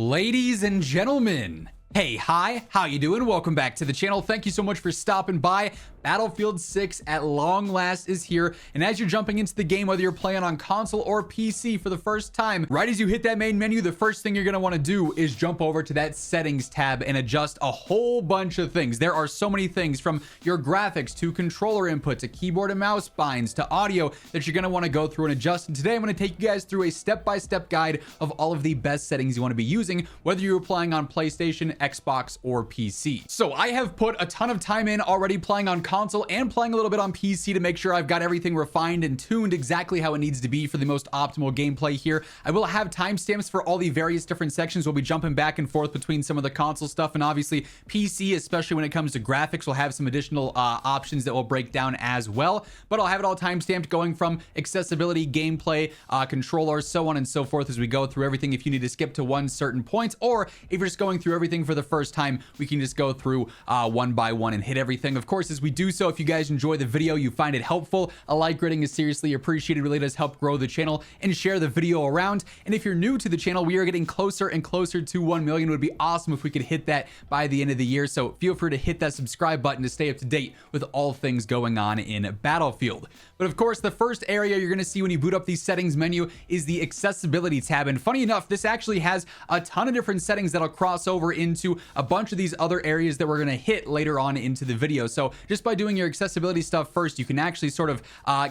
Ladies and gentlemen, hey, hi, how you doing? Welcome back to the channel. Thank you so much for stopping by. Battlefield 6 at long last is here, and as you're jumping into the game, whether you're playing on console or PC for the first time, right as you hit that main menu, the first thing you're going to want to do is jump over to that settings tab and adjust a whole bunch of things. There are so many things, from your graphics to controller input to keyboard and mouse binds to audio, that you're going to want to go through and adjust. And today I'm going to take you guys through a step-by-step guide of all of the best settings you want to be using, whether you're playing on PlayStation, Xbox, or PC. So I have put a ton of time in already playing on console and playing a little bit on PC to make sure I've got everything refined and tuned exactly how it needs to be for the most optimal gameplay here. I will have timestamps for all the various different sections. We'll be jumping back and forth between some of the console stuff, and obviously PC, especially when it comes to graphics, will have some additional options that we'll break down as well. But I'll have it all timestamped, going from accessibility, gameplay, controllers, so on and so forth as we go through everything. If you need to skip to one certain point, or if you're just going through everything for the first time, we can just go through one by one and hit everything. Of course, as we do so, if you guys enjoy the video, you find it helpful, a like rating is seriously appreciated. Really does help grow the channel, and share the video around. And if you're new to the channel, we are getting closer and closer to 1 million. It would be awesome if we could hit that by the end of the year. So feel free to hit that subscribe button to stay up to date with all things going on in Battlefield. But of course, the first area you're going to see when you boot up the settings menu is the accessibility tab. And funny enough, this actually has a ton of different settings that'll cross over into a bunch of these other areas that we're going to hit later on into the video. So just by doing your accessibility stuff first, you can actually sort of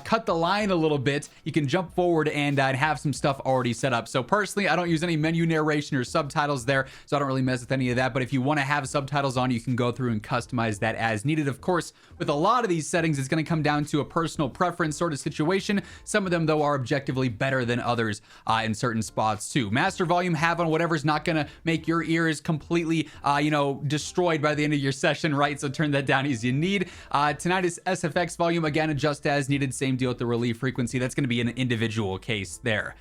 cut the line a little bit. You can jump forward and have some stuff already set up. So personally, I don't use any menu narration or subtitles there, so I don't really mess with any of that. But if you want to have subtitles on, you can go through and customize that as needed. Of course, with a lot of these settings, it's going to come down to a personal preference sort of situation. Some of them, though, are objectively better than others in certain spots too. Master volume, have on whatever's not going to make your ears completely destroyed by the end of your session, right? So turn that down as you need. Tinnitus SFX volume, again, adjust as needed. Same deal with the relief frequency. That's going to be an individual case there.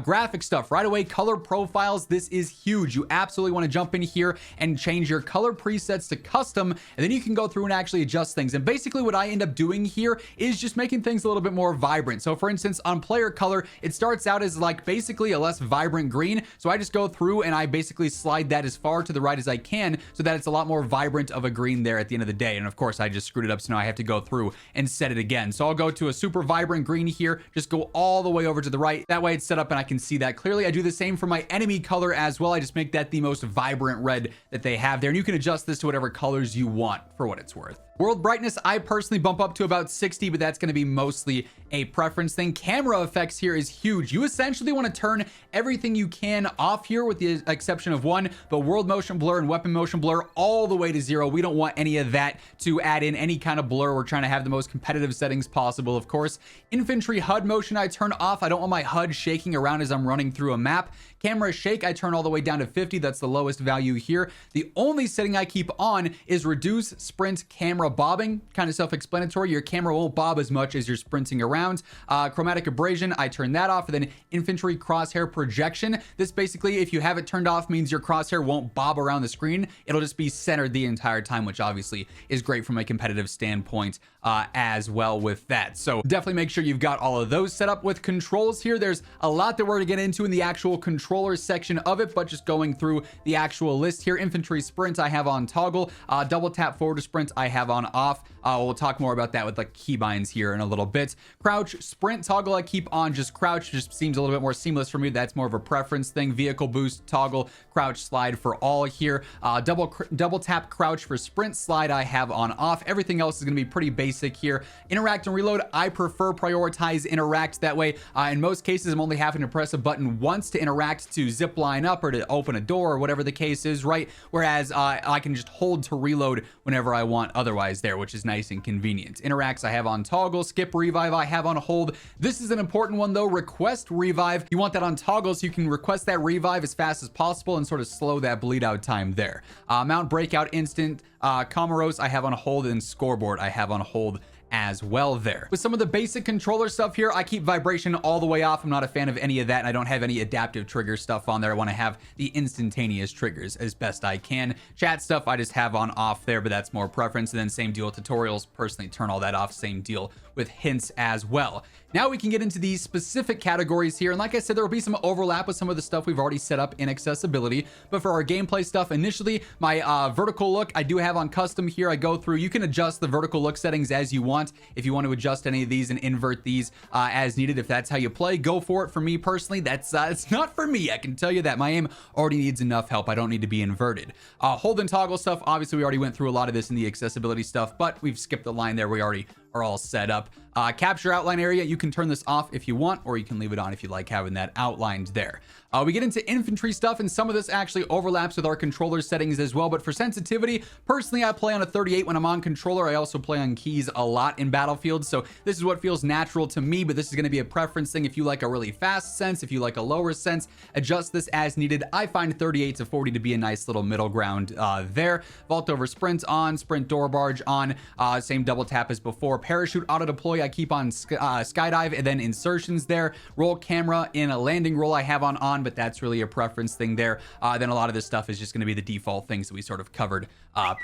Graphic stuff right away. Color profiles, this is huge. You absolutely want to jump in here and change your color presets to custom, and then you can go through and actually adjust things. And basically what I end up doing here is just making things a little bit more vibrant. So for instance, on player color, it starts out as like basically a less vibrant green. So I just go through and I basically slide that as far to the right as I can, so that it's a lot more vibrant of a green there at the end of the day. And of course, I just screwed it up, so now I have to go through and set it again. So I'll go to a super vibrant green here, just go all the way over to the right. That way it's set up and I can see that clearly. I do the same for my enemy color as well. I just make that the most vibrant red that they have there. And you can adjust this to whatever colors you want for what it's worth. World brightness, I personally bump up to about 60, but that's going to be mostly a preference thing. Camera effects here is huge. You essentially want to turn everything you can off here, with the exception of one, but world motion blur and weapon motion blur all the way to 0. We don't want any of that to add in any kind of blur. We're trying to have the most competitive settings possible, of course. Infantry HUD motion, I turn off. I don't want my HUD shaking around as I'm running through a map. Camera shake, I turn all the way down to 50. That's the lowest value here. The only setting I keep on is reduce sprint camera bobbing. Kind of self-explanatory. Your camera won't bob as much as you're sprinting around. Chromatic abrasion, I turn that off. And then infantry crosshair projection. This basically, if you have it turned off, means your crosshair won't bob around the screen. It'll just be centered the entire time, which obviously is great from a competitive standpoint as well with that. So definitely make sure you've got all of those set up. With controls here, there's a lot that we're going to get into in the actual controller section of it, but just going through the actual list here. Infantry sprint, I have on toggle. Double tap forward to sprint, I have on off. We'll talk more about that with like keybinds here in a little bit. Crouch sprint toggle, I keep on just crouch. Just seems a little bit more seamless for me. That's more of a preference thing. Vehicle boost toggle, crouch slide for all here. Double tap crouch for sprint slide, I have on off. Everything else is going to be pretty basic here. Interact and reload, I prefer prioritize interact. That way, in most cases, I'm only having to press a button once to interact, to zip line up or to open a door or whatever the case is, right? Whereas I can just hold to reload whenever I want otherwise there, which is nice and convenient. Interacts I have on toggle. Skip revive I have on hold. This is an important one though. Request revive, you want that on toggle so you can request that revive as fast as possible and sort of slow that bleed out time there. Mount breakout instant, Comoros I have on hold, and scoreboard I have on hold as well there. With some of the basic controller stuff here, I keep vibration all the way off. I'm not a fan of any of that, and I don't have any adaptive trigger stuff on there. I want to have the instantaneous triggers as best I can. Chat stuff I just have on off there, but that's more preference. And then same deal with tutorials, personally turn all that off. Same deal with hints as well. Now we can get into these specific categories here. And like I said, there will be some overlap with some of the stuff we've already set up in accessibility. But for our gameplay stuff, initially, my vertical look, I do have on custom here. I go through, you can adjust the vertical look settings as you want. If you want to adjust any of these and invert these as needed, if that's how you play, go for it. For me personally, that's it's not for me. I can tell you that my aim already needs enough help. I don't need to be inverted. Hold and toggle stuff. Obviously, we already went through a lot of this in the accessibility stuff, but we've skipped the line there. We already are all set up. Capture outline area, you can turn this off if you want, or you can leave it on if you like having that outlined there. We get into infantry stuff, and some of this actually overlaps with our controller settings as well. But for sensitivity, personally, I play on a 38 when I'm on controller. I also play on keys a lot in Battlefield, so this is what feels natural to me, but this is going to be a preference thing. If you like a really fast sense, if you like a lower sense, adjust this as needed. I find 38 to 40 to be a nice little middle ground there. Vault over sprint on, sprint door barge on, same double tap as before. Parachute auto deploy, I keep on skydive, and then insertions there. Roll camera in a landing roll I have on, but that's really a preference thing there. Then a lot of this stuff is just going to be the default things that we sort of covered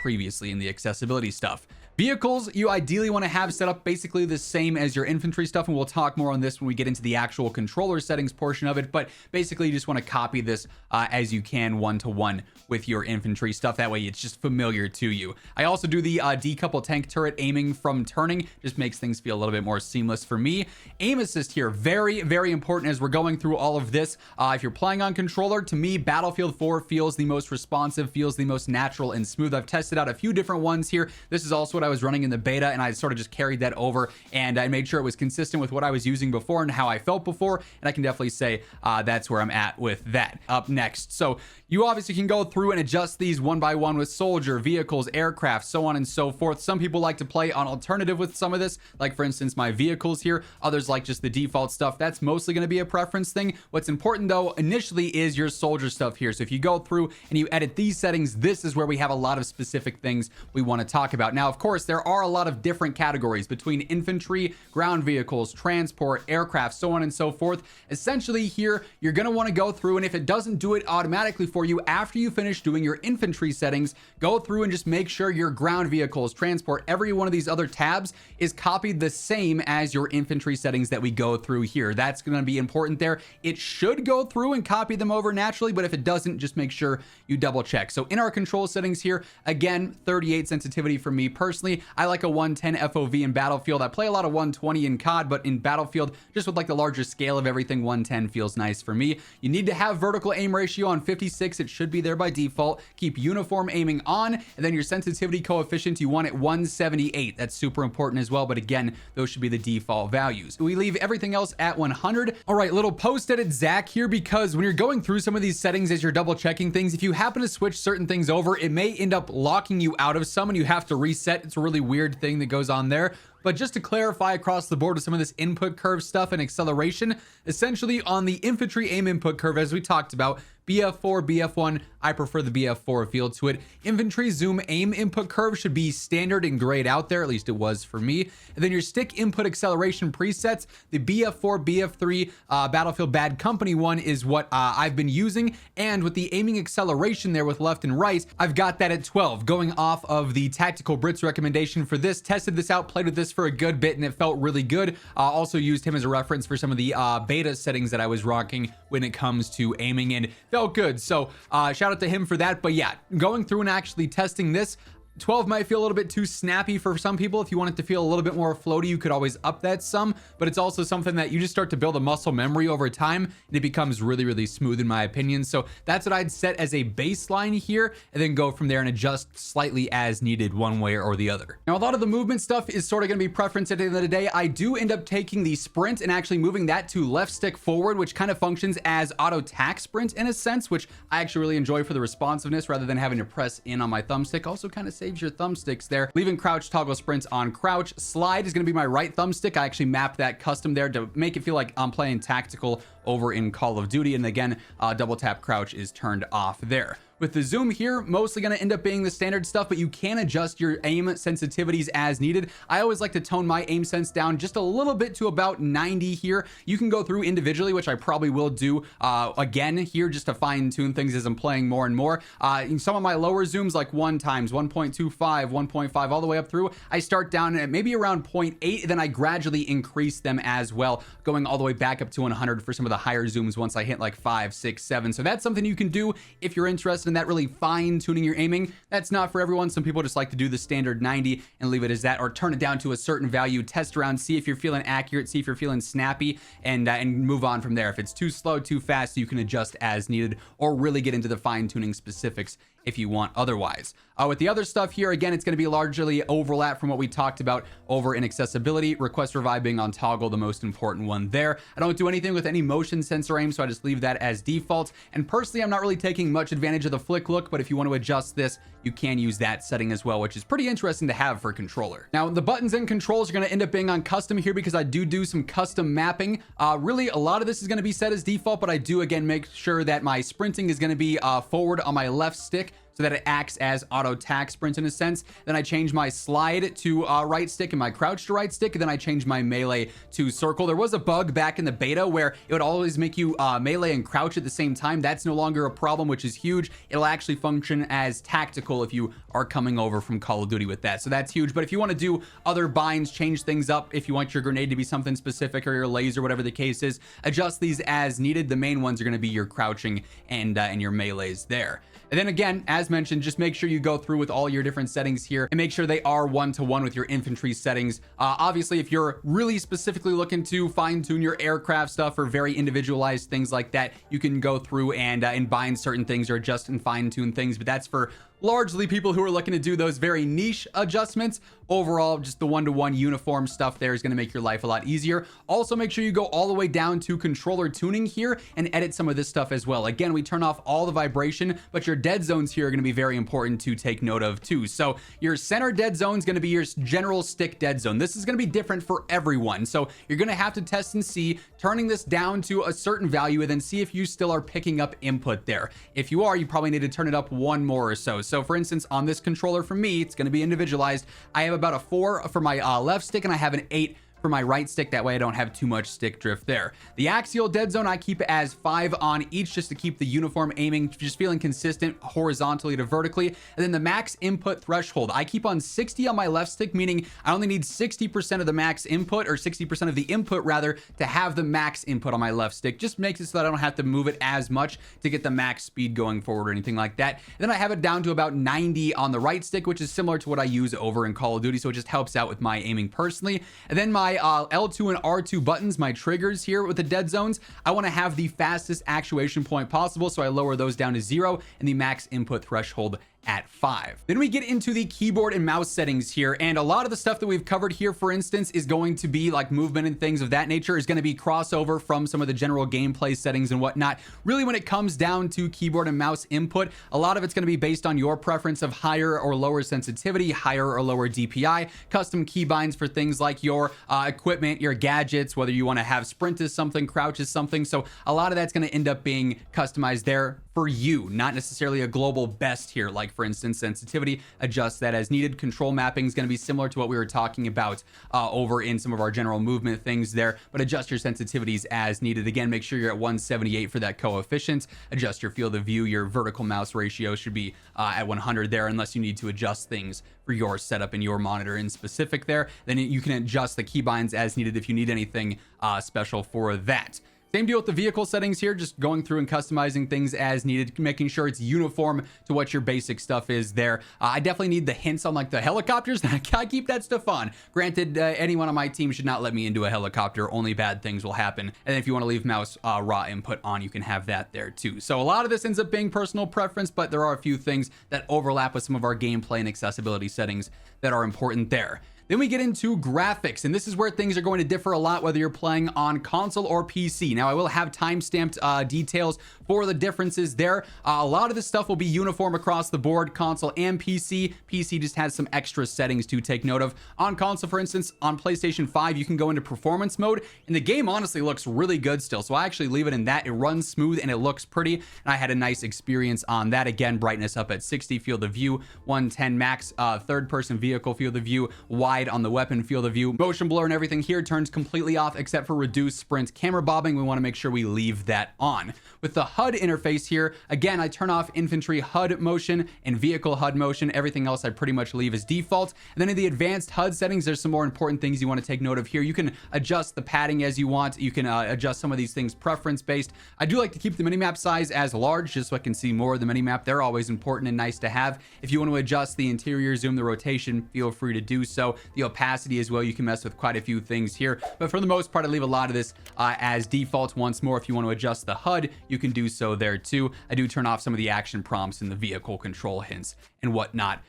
previously in the accessibility stuff. Vehicles, you ideally want to have set up basically the same as your infantry stuff, and we'll talk more on this when we get into the actual controller settings portion of it, but basically you just want to copy this as you can one-to-one with your infantry stuff. That way it's just familiar to you. I also do the decouple tank turret aiming from turning, just makes things feel a little bit more seamless for me. Aim assist here, very, very important as we're going through all of this. If you're playing on controller, to me, Battlefield 4 feels the most responsive, feels the most natural and smooth. I've tested out a few different ones here. This is also what I was running in the beta, and I sort of just carried that over, and I made sure it was consistent with what I was using before and how I felt before, and I can definitely say that's where I'm at with that. Up next, so you obviously can go through and adjust these one by one with soldier, vehicles, aircraft, so on and so forth. Some people like to play on alternative with some of this, like for instance my vehicles here. Others like just the default stuff. That's mostly going to be a preference thing. What's important though initially is your soldier stuff here. So if you go through and you edit these settings, this is where we have a lot of specific things we want to talk about. Now of course there are a lot of different categories between infantry, ground vehicles, transport, aircraft, so on and so forth. Essentially here you're going to want to go through, and if it doesn't do it automatically for you after you finish doing your infantry settings, go through and just make sure your ground vehicles, transport, every one of these other tabs is copied the same as your infantry settings that we go through here. That's going to be important there. It should go through and copy them over naturally, but if it doesn't, just make sure you double check. So in our control settings here, again, 38 sensitivity for me personally. I like a 110 FOV in Battlefield. I play a lot of 120 in COD, but in Battlefield, just with like the larger scale of everything, 110 feels nice for me. You need to have vertical aim ratio on 56. It should be there by default. Keep uniform aiming on, and then your sensitivity coefficient, you want it 178. That's super important as well, but again, those should be the default values. We leave everything else at 100. All right, little post-edit Zach here, because when you're going through some of these settings as you're double checking things, if you happen to switch certain things over, it may end up locking you out of some and you have to reset. It's a really weird thing that goes on there. But just to clarify across the board with some of this input curve stuff and acceleration, essentially on the infantry aim input curve, as we talked about, BF4, BF1, I prefer the BF4 feel to it. Infantry zoom aim input curve should be standard and grayed out there, at least it was for me. And then your stick input acceleration presets, the BF4, BF3 Battlefield Bad Company one is what I've been using. And with the aiming acceleration there with left and right, I've got that at 12, going off of the Tactical Brits recommendation for this. Tested this out, played with this for a good bit, and it felt really good. Also used him as a reference for some of the beta settings that I was rocking when it comes to aiming, and felt good. So shout out to him for that. But yeah, going through and actually testing this, 12 might feel a little bit too snappy for some people. If you want it to feel a little bit more floaty, you could always up that some, but it's also something that you just start to build a muscle memory over time, and it becomes really, really smooth in my opinion. So that's what I'd set as a baseline here, and then go from there and adjust slightly as needed one way or the other. Now, a lot of the movement stuff is sort of going to be preference at the end of the day. I do end up taking the sprint and actually moving that to left stick forward, which kind of functions as auto tack sprint in a sense, which I actually really enjoy for the responsiveness rather than having to press in on my thumbstick. Also kind of saves your thumbsticks there. Leaving crouch toggle sprints on crouch. Slide is going to be my right thumbstick. I actually mapped that custom there to make it feel like I'm playing tactical over in Call of Duty. And again, double tap crouch is turned off there. With the zoom here, mostly going to end up being the standard stuff, but you can adjust your aim sensitivities as needed. I always like to tone my aim sense down just a little bit to about 90 here. You can go through individually, which I probably will do again here just to fine tune things as I'm playing more and more. In some of my lower zooms, like 1 times, 1.25, 1.5, all the way up through, I start down at maybe around 0.8, then I gradually increase them as well, going all the way back up to 100 for some of the higher zooms once I hit like 5, 6, 7. So that's something you can do if you're interested in that, really fine tuning your aiming. That's not for everyone. Some people just like to do the standard 90 and leave it as that, or turn it down to a certain value, test around, see if you're feeling accurate, see if you're feeling snappy, and move on from there. If it's too slow, too fast, you can adjust as needed, or really get into the fine tuning specifics if you want otherwise. With the other stuff here, again, it's going to be largely overlap from what we talked about over in accessibility. Request revive being on toggle, the most important one there. I don't do anything with any motion sensor aim, so I just leave that as default. And personally, I'm not really taking much advantage of the flick look, but if you want to adjust this, you can use that setting as well, which is pretty interesting to have for controller. Now, the buttons and controls are going to end up being on custom here because I do some custom mapping. Really, a lot of this is going to be set as default, but I do, again, make sure that my sprinting is going to be forward on my left stick, so that it acts as auto tack sprint in a sense. Then I change my slide to right stick and my crouch to right stick. And then I change my melee to circle. There was a bug back in the beta where it would always make you melee and crouch at the same time. That's no longer a problem, which is huge. It'll actually function as tactical if you are coming over from Call of Duty with that. So that's huge. But if you want to do other binds, change things up, if you want your grenade to be something specific or your laser, whatever the case is, adjust these as needed. The main ones are going to be your crouching and your melees there. And then again, as mentioned, just make sure you go through with all your different settings here and make sure they are one-to-one with your infantry settings. Obviously, if you're really specifically looking to fine-tune your aircraft stuff or very individualized things like that, you can go through and bind certain things or adjust and fine-tune things, but that's for largely people who are looking to do those very niche adjustments. Overall, just the one-to-one uniform stuff there is going to make your life a lot easier. Also, make sure you go all the way down to controller tuning here and edit some of this stuff as well. Again, we turn off all the vibration, but your dead zones here are going to be very important to take note of too. So your center dead zone is going to be your general stick dead zone. This is going to be different for everyone. So you're going to have to test and see, turning this down to a certain value and then see if you still are picking up input there. If you are, you probably need to turn it up one more or so. So for instance, on this controller for me, it's going to be individualized. I have about a 4 for my left stick and I have an 8 for my right stick. That way I don't have too much stick drift there. The axial dead zone I keep it as 5 on each just to keep the uniform aiming, just feeling consistent horizontally to vertically. And then the max input threshold I keep on 60 on my left stick, meaning I only need 60% of the max input, or 60% of the input rather, to have the max input on my left stick. Just makes it so that I don't have to move it as much to get the max speed going forward or anything like that. And then I have it down to about 90 on the right stick, which is similar to what I use over in Call of Duty, so it just helps out with my aiming personally. And then my L2 and R2 buttons, my triggers here with the dead zones, I want to have the fastest actuation point possible, so I lower those down to 0 and the max input threshold at 5. Then we get into the keyboard and mouse settings here, and a lot of the stuff that we've covered here, for instance, is going to be like movement and things of that nature, is going to be crossover from some of the general gameplay settings and whatnot. Really, when it comes down to keyboard and mouse input, a lot of it's going to be based on your preference of higher or lower sensitivity, higher or lower DPI, custom keybinds for things like your equipment, your gadgets, whether you want to have sprint as something, crouch as something. So a lot of that's going to end up being customized there for you, not necessarily a global best here. Like for instance, sensitivity, adjust that as needed. Control mapping is going to be similar to what we were talking about over in some of our general movement things there, but adjust your sensitivities as needed. Again, make sure you're at 178 for that coefficient. Adjust your field of view. Your vertical mouse ratio should be at 100 there, unless you need to adjust things for your setup and your monitor in specific there. Then you can adjust the keybinds as needed if you need anything special for that. Same deal with the vehicle settings here, just going through and customizing things as needed, making sure it's uniform to what your basic stuff is there. I definitely need the hints on like the helicopters. I keep that stuff on. Granted, anyone on my team should not let me into a helicopter. Only bad things will happen. And if you want to leave mouse raw input on, you can have that there too. So a lot of this ends up being personal preference, but there are a few things that overlap with some of our gameplay and accessibility settings that are important there. Then we get into graphics, and this is where things are going to differ a lot whether you're playing on console or PC. Now, I will have time-stamped details for the differences there. A lot of this stuff will be uniform across the board, console and PC. PC just has some extra settings to take note of. On console, for instance, on PlayStation 5, you can go into performance mode, and the game honestly looks really good still, so I actually leave it in that. It runs smooth and it looks pretty, and I had a nice experience on that. Again, brightness up at 60, field of view 110 max, third-person vehicle field of view, wide on the weapon field of view. Motion blur and everything here turns completely off except for reduce sprint camera bobbing. We want to make sure we leave that on. With the HUD interface here, again, I turn off infantry HUD motion and vehicle HUD motion. Everything else I pretty much leave as default. And then in the advanced HUD settings, there's some more important things you want to take note of here. You can adjust the padding as you want. You can adjust some of these things preference based. I do like to keep the minimap size as large just so I can see more of the minimap. They're always important and nice to have. If you want to adjust the interior zoom, the rotation, feel free to do so. The opacity as well, you can mess with quite a few things here. But for the most part, I leave a lot of this as default. Once more, if you want to adjust the HUD, you can do so there too. I do turn off some of the action prompts and the vehicle control hints and whatnot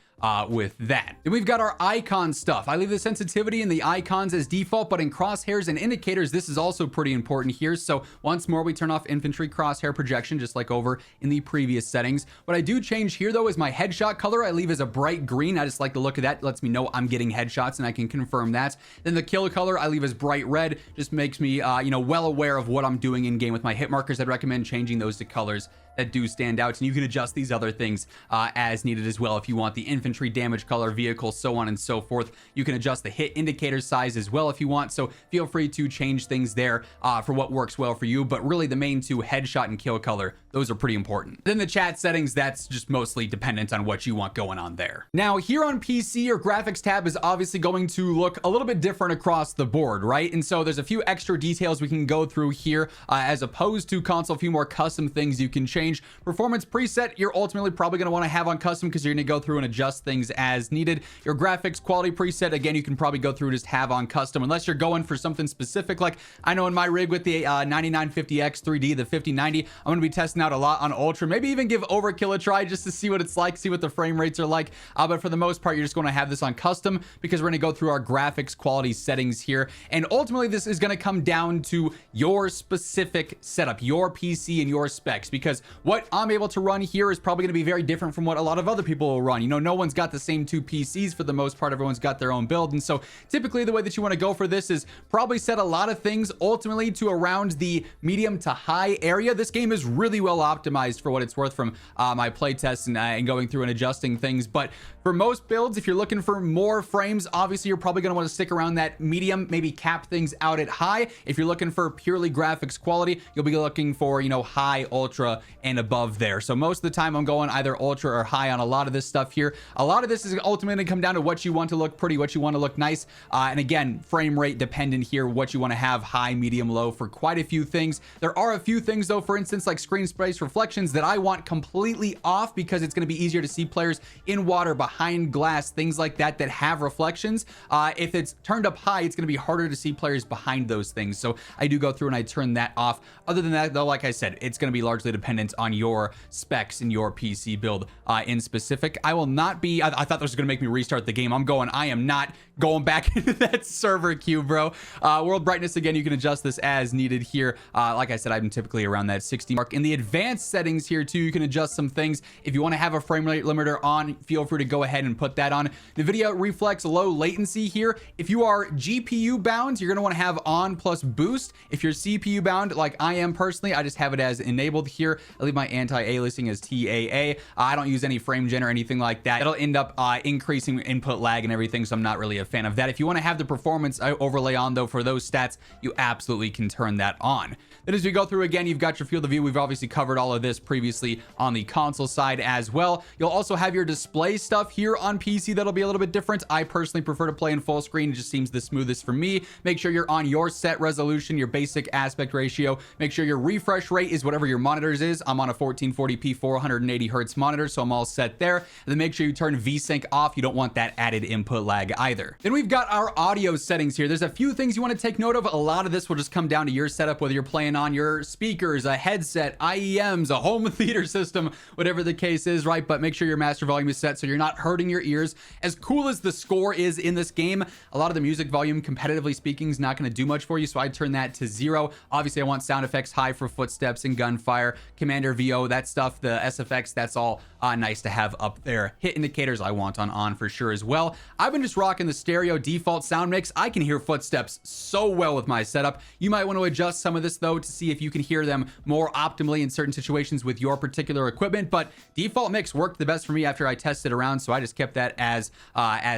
with that. Then we've got our icon stuff. I leave the sensitivity and the icons as default, but in crosshairs and indicators, this is also pretty important here. So once more, we turn off infantry crosshair projection, just like over in the previous settings. What I do change here though is my headshot color. I leave as a bright green. I just like the look of that. It lets me know I'm getting headshots and I can confirm that. Then the kill color, I leave as bright red. Just makes me, well aware of what I'm doing in game with my hit markers. I'd recommend changing those to colors that do stand out, and you can adjust these other things as needed as well. If you want the infantry damage color, vehicle, so on and so forth, you can adjust the hit indicator size as well if you want. So feel free to change things there for what works well for you. But really, the main two, headshot and kill color, those are pretty important. Then the chat settings, that's just mostly dependent on what you want going on there. Now, here on PC, your graphics tab is obviously going to look a little bit different across the board, right? And so there's a few extra details we can go through here as opposed to console. A few more custom things you can change. Performance preset, you're ultimately probably going to want to have on custom because you're going to go through and adjust things as needed. Your graphics quality preset, again, you can probably go through and just have on custom unless you're going for something specific. Like I know in my rig with the 9950X 3D, the 5090, I'm going to be testing out a lot on ultra, maybe even give overkill a try just to see what it's like, see what the frame rates are like. But for the most part, you're just going to have this on custom because we're going to go through our graphics quality settings here. And ultimately, this is going to come down to your specific setup, your PC and your specs, because what I'm able to run here is probably going to be very different from what a lot of other people will run. No one's got the same two PCs for the most part. Everyone's got their own build. And so typically the way that you want to go for this is probably set a lot of things ultimately to around the medium to high area. This game is really well optimized for what it's worth from my play tests and going through and adjusting things. But for most builds, if you're looking for more frames, obviously you're probably going to want to stick around that medium, maybe cap things out at high. If you're looking for purely graphics quality, you'll be looking for, high, ultra, and above there. So most of the time I'm going either ultra or high on a lot of this stuff here. A lot of this is ultimately come down to what you want to look pretty, what you want to look nice. And again, frame rate dependent here, what you want to have high, medium, low for quite a few things. There are a few things though, for instance, like screen space reflections that I want completely off because it's going to be easier to see players in water, behind glass, things like that have reflections. If it's turned up high, it's going to be harder to see players behind those things. So I do go through and I turn that off. Other than that though, like I said, it's going to be largely dependent on your specs in your PC build in specific. I will not be, I thought this was going to make me restart the game. I am not going back into that server queue, bro. World brightness, again, you can adjust this as needed here. Like I said, I'm typically around that 60 mark. In the advanced settings here too, you can adjust some things. If you want to have a frame rate limiter on, feel free to go ahead and put that on. The video reflex low latency here. If you are GPU bound, you're going to want to have on plus boost. If you're CPU bound, like I am personally, I just have it as enabled here. I leave my anti-aliasing as TAA. I don't use any frame gen or anything like that. It'll end up increasing input lag and everything, so I'm not really a fan of that. If you want to have the performance overlay on though for those stats, you absolutely can turn that on. Then as we go through again, you've got your field of view. We've obviously covered all of this previously on the console side as well. You'll also have your display stuff here on PC that'll be a little bit different. I personally prefer to play in full screen. It just seems the smoothest for me. Make sure you're on your set resolution, your basic aspect ratio. Make sure your refresh rate is whatever your monitors is. I'm on a 1440p 480 hertz monitor, so I'm all set there. And then make sure you turn VSync off. You don't want that added input lag either. Then we've got our audio settings here. There's a few things you want to take note of. A lot of this will just come down to your setup, whether you're playing on your speakers, a headset, IEMs, a home theater system, whatever the case is, right? But make sure your master volume is set so you're not hurting your ears. As cool as the score is in this game, a lot of the music volume, competitively speaking, is not going to do much for you, so I turn that to 0. Obviously, I want sound effects high for footsteps and gunfire, commander VO, that stuff, the SFX, that's all nice to have up there. Hit indicators I want on for sure as well. I've been just rocking the stereo default sound mix. I can hear footsteps so well with my setup. You might want to adjust some of this though to see if you can hear them more optimally in certain situations with your particular equipment, but default mix worked the best for me after I tested around, so I just kept that as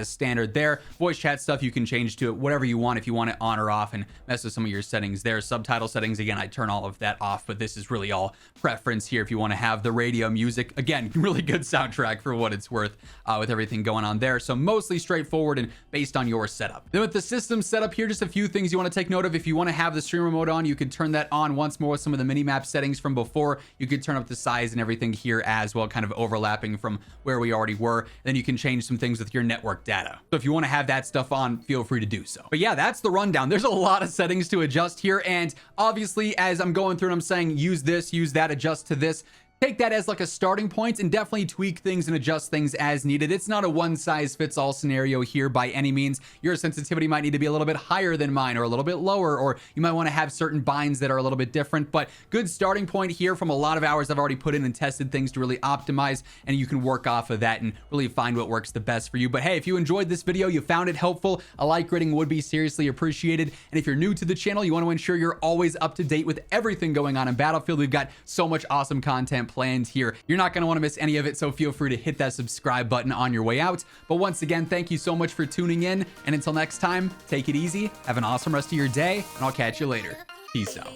standard there. Voice chat stuff you can change to it whatever you want if you want it on or off and mess with some of your settings there. Subtitle settings, again, I turn all of that off, but this is really all preference here if you want to have the radio music. Again, really good soundtrack for what it's worth with everything going on there. So mostly straightforward and based on your setup. Then with the system setup here, just a few things you want to take note of. If you want to have the streamer mode on, you can turn that on once more with some of the mini-map settings from before. You could turn up the size and everything here as well, kind of overlapping from where we already were. Then you can change some things with your network data. So if you want to have that stuff on, feel free to do so. But yeah, that's the rundown. There's a lot of settings to adjust here, and obviously as I'm going through and I'm saying use this, use that, adjust to this, take that as like a starting point and definitely tweak things and adjust things as needed. It's not a one-size-fits-all scenario here by any means. Your sensitivity might need to be a little bit higher than mine or a little bit lower, or you might want to have certain binds that are a little bit different, but good starting point here from a lot of hours I've already put in and tested things to really optimize, and you can work off of that and really find what works the best for you. But hey, if you enjoyed this video, you found it helpful, a like rating would be seriously appreciated. And if you're new to the channel, you want to ensure you're always up to date with everything going on in Battlefield. We've got so much awesome content planned here. You're not going to want to miss any of it, so feel free to hit that subscribe button on your way out. But once again, thank you so much for tuning in, and until next time, take it easy, have an awesome rest of your day, and I'll catch you later. Peace out.